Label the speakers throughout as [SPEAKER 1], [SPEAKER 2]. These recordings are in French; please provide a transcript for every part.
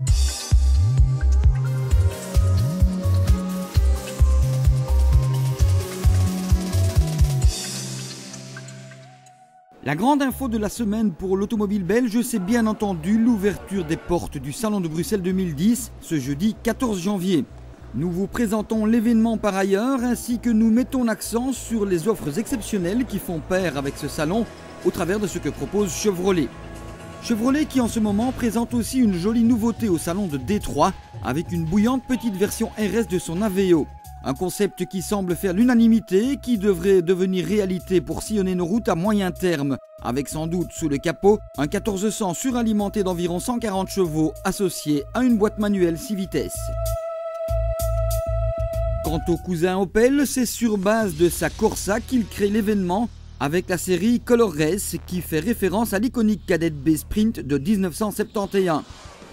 [SPEAKER 1] La grande info de la semaine pour l'automobile belge, c'est bien entendu l'ouverture des portes du Salon de Bruxelles 2010, ce jeudi 14 janvier. Nous vous présentons l'événement par ailleurs, ainsi que nous mettons l'accent sur les offres exceptionnelles qui font pair avec ce salon, au travers de ce que propose Chevrolet. Chevrolet qui en ce moment présente aussi une jolie nouveauté au salon de Détroit, avec une bouillante petite version RS de son Aveo. Un concept qui semble faire l'unanimité, qui devrait devenir réalité pour sillonner nos routes à moyen terme, avec sans doute sous le capot un 1400 suralimenté d'environ 140 chevaux associé à une boîte manuelle 6 vitesses. Quant au cousin Opel, c'est sur base de sa Corsa qu'il crée l'événement avec la série Color Race qui fait référence à l'iconique Kadett B Sprint de 1971.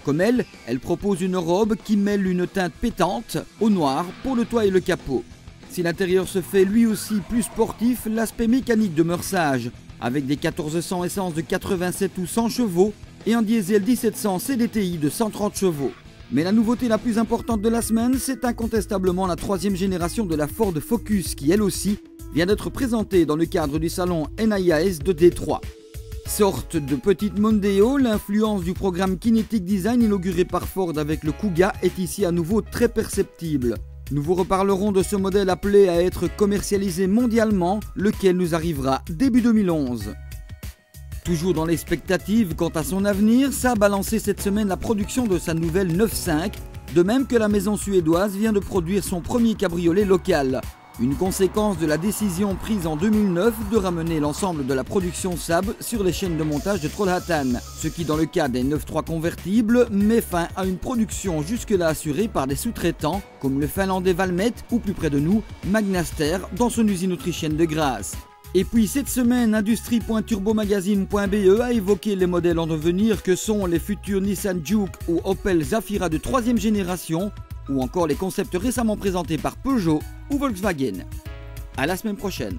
[SPEAKER 1] Comme elle propose une robe qui mêle une teinte pétante au noir pour le toit et le capot. Si l'intérieur se fait lui aussi plus sportif, l'aspect mécanique demeure sage, avec des 1400 essence de 87 ou 100 chevaux et un diesel 1700 CDTI de 130 chevaux. Mais la nouveauté la plus importante de la semaine, c'est incontestablement la troisième génération de la Ford Focus qui, elle aussi, vient d'être présentée dans le cadre du salon NIAS de Détroit. Sorte de petite Mondeo, l'influence du programme Kinetic Design inauguré par Ford avec le Kuga est ici à nouveau très perceptible. Nous vous reparlerons de ce modèle appelé à être commercialisé mondialement, lequel nous arrivera début 2011. Toujours dans l'expectative quant à son avenir, Saab a lancé cette semaine la production de sa nouvelle 9.5, de même que la maison suédoise vient de produire son premier cabriolet local. Une conséquence de la décision prise en 2009 de ramener l'ensemble de la production Saab sur les chaînes de montage de Trollhättan, ce qui dans le cas des 9.3 convertibles met fin à une production jusque-là assurée par des sous-traitants comme le finlandais Valmet ou plus près de nous, Magnaster dans son usine autrichienne de Graz. Et puis cette semaine, industrie.turbomagazine.be a évoqué les modèles en devenir que sont les futurs Nissan Juke ou Opel Zafira de 3e génération, ou encore les concepts récemment présentés par Peugeot ou Volkswagen. À la semaine prochaine.